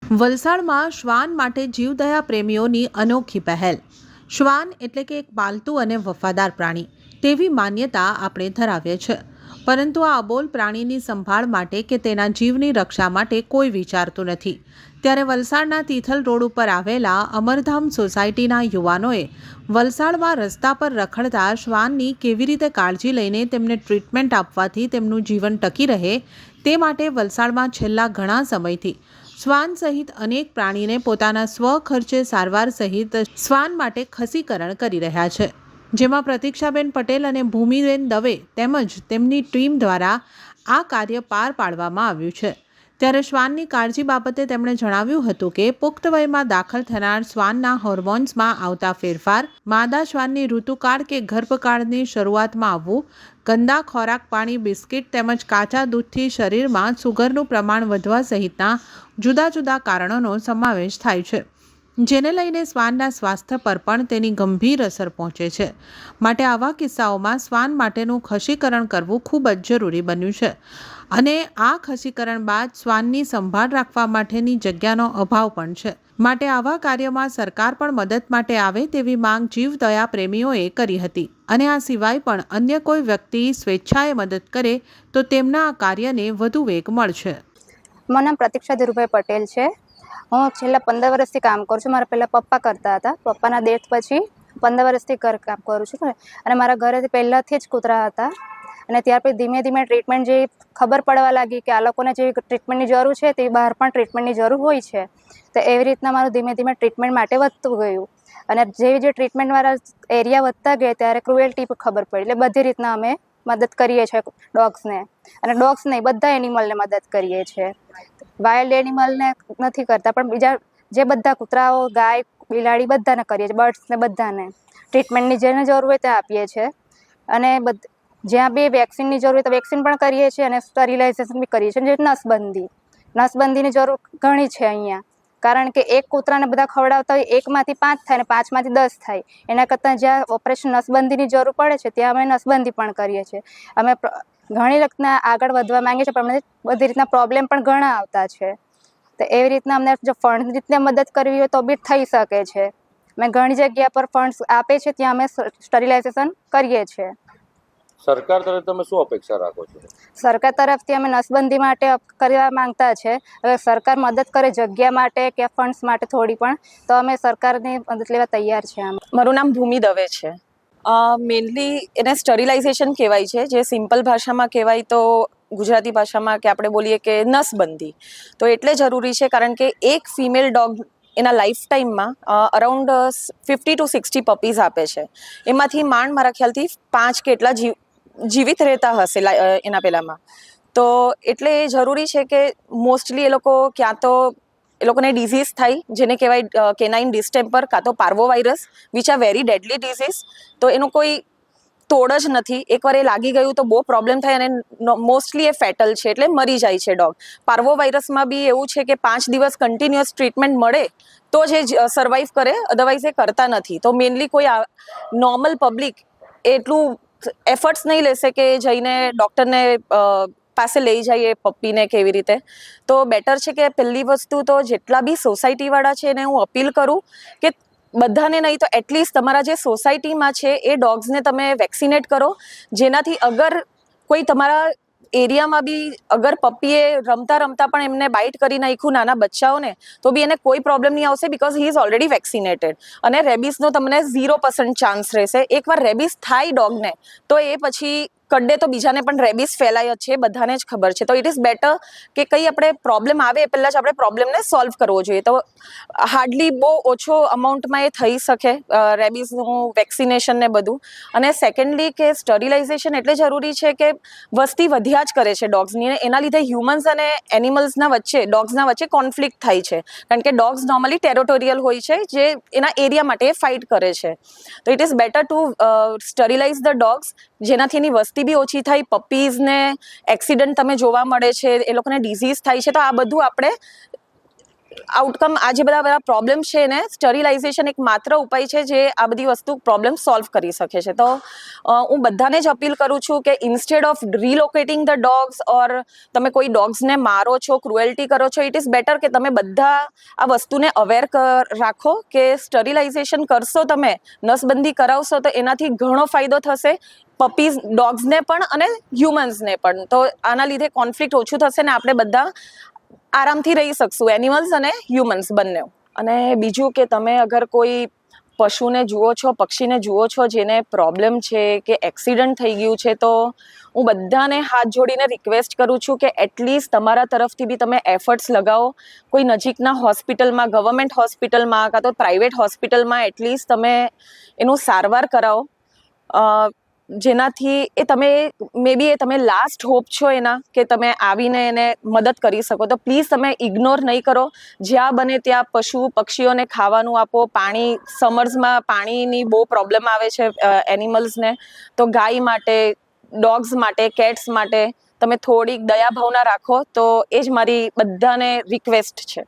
વલસાડમાં શ્વાન માટે જીવદયા પ્રેમીઓની અનોખી પહેલ। શ્વાન એટલે કે એક પાલતુ અને વફાદાર પ્રાણી તેવી માન્યતા આપણે ધરાવીએ છીએ, પરંતુ આ અબોલ પ્રાણીની સંભાળ માટે કે તેના જીવની રક્ષા માટે કોઈ વિચારતું નથી। ત્યારે વલસાડના તિથલ રોડ ઉપર આવેલા અમરધામ સોસાયટીના યુવાનોએ વલસાડમાં રસ્તા પર રખડતા શ્વાનની કેવી રીતે કાળજી લઈને તેમને ટ્રીટમેન્ટ આપવાથી તેમનું જીવન ટકી રહે તે માટે વલસાડમાં છેલ્લા ઘણા સમયથી શ્વાન સહિત અનેક પ્રાણીને પોતાના સ્વખર્ચે સારવાર સહિત શ્વાન માટે ખસીકરણ કરી રહ્યા છે, જેમાં પ્રતીક્ષાબેન પટેલ અને ભૂમિબેન દવે તેમજ તેમની ટીમ દ્વારા આ કાર્ય પાર પાડવામાં આવ્યું છે। ત્યારે શ્વાનની કાળજી બાબતે તેમણે જણાવ્યું હતું કે પુખ્ત વયમાં દાખલ થનાર શ્વાનના હોર્મોન્સમાં આવતા ફેરફાર, માદા શ્વાનની ઋતુકાળ કે ગર્ભકાળની શરૂઆતમાં આવવું, ગંદા ખોરાક, પાણી, બિસ્કિટ તેમજ કાચા દૂધથી શરીરમાં સુગરનું પ્રમાણ વધવા સહિતના જુદા જુદા કારણોનો સમાવેશ થાય છે, જેને લઈને શ્વાનના સ્વાસ્થ્ય પર પણ તેની ગંભીર અસર પહોંચે છે। માટે આવા કિસ્સાઓમાં શ્વાન માટેનું ખસીકરણ કરવું ખૂબ જ જરૂરી બન્યું છે અને આ ખસીકરણ બાદ શ્વાનની સંભાળ રાખવા માટેની જગ્યાનો અભાવ પણ છે। માટે આવા કાર્યમાં સરકાર પણ મદદ માટે આવે તેવી માંગ જીવદયા પ્રેમીઓએ કરી હતી અને આ સિવાય પણ અન્ય કોઈ વ્યક્તિ સ્વેચ્છાએ મદદ કરે તો તેમના આ કાર્યને વધુ વેગ મળશે। મારું નામ પ્રતીક્ષા ધીરુભાઈ પટેલ છે। હું છેલ્લા 15 વર્ષથી કામ કરું છું। મારા પહેલાં પપ્પા કરતા હતા, પપ્પાના ડેથ પછી 15 વર્ષથી કામ કરું છું અને મારા ઘરેથી પહેલાંથી જ કૂતરા હતા અને ત્યાર પછી ધીમે ધીમે ટ્રીટમેન્ટ જે ખબર પડવા લાગી કે આ લોકોને જે ટ્રીટમેન્ટની જરૂર છે તે બહાર પણ ટ્રીટમેન્ટની જરૂર હોય છે, તો એવી રીતના મારું ધીમે ધીમે ટ્રીટમેન્ટ માટે વધતું ગયું અને જે ટ્રીટમેન્ટવાળા એરિયા વધતા ગયા ત્યારે ક્રુએલ્ટી ખબર પડી, એટલે બધી રીતના અમે મદદ કરીએ છીએ ડોગ્સને, અને ડોગ્સ નહીં બધા એનિમલને મદદ કરીએ છીએ। વાઇલ્ડ એનિમલને નથી કરતા પણ બીજા જે બધા કૂતરાઓ, ગાય, બિલાડી બધાને કરીએ છીએ, બર્ડ્સને બધાને ટ્રીટમેન્ટની જેને જરૂર હોય તે આપીએ છીએ અને જ્યાં બી વેક્સિનની જરૂર હોય તો વેક્સિન પણ કરીએ છીએ અને સ્ટરીલાઇઝેશન બી કરીએ છીએ। જે નસબંધીની જરૂર ઘણી છે અહીંયા, કારણ કે એક કૂતરાને બધા ખવડાવતા હોય 1માંથી 5 થાય ને 5માંથી 10 થાય, એના કરતાં જ્યાં ઓપરેશન નસબંધીની જરૂર પડે છે ત્યાં અમે નસબંધી પણ કરીએ છીએ। અમે ઘણી રીતના આગળ વધવા માંગીએ છીએ પણ બધી રીતના પ્રોબ્લેમ પણ ઘણા આવતા છે, તો એવી રીતના અમને જો ફંડ રીતે મદદ કરવી હોય તો બી થઈ શકે છે। મેં ઘણી જગ્યા પર ફંડ્સ આપે છે, ત્યાં અમે સ્ટરીલાઇઝેશન કરીએ છીએ। સરકાર તરફ તમે શું અપેક્ષા રાખો છો? સરકાર તરફથી અમે નસબંધી માટે કરવા માંગતા છે। હવે સરકાર મદદ કરે જગ્યા માટે કે ફંડ્સ માટે થોડી પણ, તો અમે સરકારની મદદ લેવા તૈયાર છે। મારું નામ ભૂમિ દવે છે। મેઇનલી એને સ્ટરીલાઇઝેશન કહેવાય છે, જે સિમ્પલ ભાષામાં કહેવાય તો ગુજરાતી ભાષામાં કે આપણે બોલીએ કે નસબંધી, તો એટલે જરૂરી છે કારણ કે એક ફિમેલ ડોગ એના લાઈફ ટાઈમમાં અરાઉન્ડ 50 to 60 પપીઝ આપે છે, એમાંથી મારા ખ્યાલથી 5 કે એટલા જીવિત રહેતા હશે એના પહેલામાં, તો એટલે એ જરૂરી છે કે મોસ્ટલી એ લોકો ક્યાં તો એ લોકોને ડિઝીઝ થાય જેને કહેવાય કેનાઇન ડિસ્ટેમ્પર કાં તો parvovirus, which are very deadly disease, તો એનું કોઈ તોડ જ નથી। એકવાર એ લાગી ગયું તો બહુ પ્રોબ્લેમ થાય અને મોસ્ટલી એ ફેટલ છે, એટલે મરી જાય છે ડોગ। પાર્વોવાયરસમાં બી એવું છે કે 5 દિવસ કન્ટિન્યુઅસ ટ્રીટમેન્ટ મળે તો જ એ સર્વાઈવ કરે, અધરવાઇઝ એ કરતા નથી। તો મેઇનલી કોઈ નોર્મલ પબ્લિક એટલું એફર્ટ્સ નહીં લેશે કે જઈને ડૉક્ટરને પાસે લઈ જઈએ પપ્પીને કેવી રીતે, તો બેટર છે કે પહેલી વસ્તુ તો જેટલા બી સોસાયટીવાળા છે એને હું અપીલ કરું કે બધાને નહીં તો એટલીસ્ટ તમારા જે સોસાયટીમાં છે એ ડોગ્સને તમે વેક્સિનેટ કરો, જેનાથી અગર કોઈ તમારા એરિયામાં બી અગર પપ્પીએ રમતા રમતા પણ એમને બાઇટ કરી નાખ્યું નાના બચ્ચાઓને તો બી એને કોઈ પ્રોબ્લેમ નહીં આવશે, because he is already vaccinated અને રેબિસનો તમને 0% ચાન્સ રહેશે। એકવાર રેબિસ થાય ડોગને તો એ પછી કડે તો બીજાને પણ રેબિસ ફેલાય જ છે, બધાને જ ખબર છે। તો ઇટ ઇઝ બેટર કે કંઈ આપણે પ્રોબ્લેમ આવે એ પહેલાં જ આપણે પ્રોબ્લેમને સોલ્વ કરવો જોઈએ, તો હાર્ડલી બહુ ઓછો અમાઉન્ટમાં એ થઈ શકે રેબિસનું વેક્સિનેશન ને બધું। અને સેકન્ડલી કે સ્ટરીલાઇઝેશન એટલે જરૂરી છે કે વસ્તી વધ્યા જ કરે છે ડોગ્સની, એના લીધે હ્યુમન્સ અને એનિમલ્સના વચ્ચે ડોગ્સના વચ્ચે કોન્ફ્લિક્ટ થાય છે, કારણ કે ડોગ્સ નોર્મલી ટેરોટોરિયલ હોય છે જે એના એરિયા માટે ફાઇટ કરે છે। તો it is better to sterilise the dogs, જેનાથી એની વસ્તી બી ઓછી થાય, પપ્પીઝને એક્સિડન્ટ તમે જોવા મળે છે, એ લોકોને ડિઝીઝ થાય છે, તો આ બધું આપણે આઉટકમ આ જે બધા પ્રોબ્લેમ છે એને સ્ટરીલાઇઝેશન એક માત્ર ઉપાય છે જે આ બધી વસ્તુ પ્રોબ્લેમ સોલ્વ કરી શકે છે. તો હું બધાને જ અપીલ કરું છું કે ઇન્સ્ટેડ ઓફ રિલોકેટિંગ ધ ડોગ્સ ઓર તમે કોઈ ડોગ્સને મારો છો, ક્રુએલ્ટી કરો છો, ઇટ ઇઝ બેટર કે તમે બધા આ વસ્તુને અવેર રાખો કે સ્ટરીલાઇઝેશન કરશો, તમે નસબંધી કરાવશો તો એનાથી ઘણો ફાયદો થશે પપીઝ ડોગ્સને પણ અને હ્યુમન્સને પણ. તો આના લીધે કોન્ફ્લિક્ટ ઓછું થશે ને આપણે બધા આરામથી રહી શકશું, એનિમલ્સ અને હ્યુમન્સ બંને. અને બીજું કે તમે અગર કોઈ પશુને જુઓ છો, પક્ષીને જુઓ છો જેને પ્રોબ્લેમ છે કે એક્સિડન્ટ થઈ ગયું છે, તો હું બધાને હાથ જોડીને રિક્વેસ્ટ કરું છું કે એટલીસ્ટ તમારા તરફથી બી તમે એફર્ટ્સ લગાવો, કોઈ નજીકના હોસ્પિટલમાં, ગવર્મેન્ટ હોસ્પિટલમાં કાં તો પ્રાઇવેટ હોસ્પિટલમાં એટલીસ્ટ તમે એનું સારવાર કરાવો, જેનાથી એ તમે મે બી એ તમે લાસ્ટ હોપ છો એના કે તમે આવીને એને મદદ કરી શકો. તો પ્લીઝ તમે ઇગ્નોર નહીં કરો. જ્યાં બને ત્યાં પશુ પક્ષીઓને ખાવાનું આપો. પાણી, સમર્સમાં પાણીની બહુ પ્રોબ્લેમ આવે છે એનિમલ્સને, તો ગાય માટે, ડોગ્સ માટે, કેટ્સ માટે તમે થોડીક દયા ભાવના રાખો. તો એ જ મારી બધાને રિક્વેસ્ટ છે.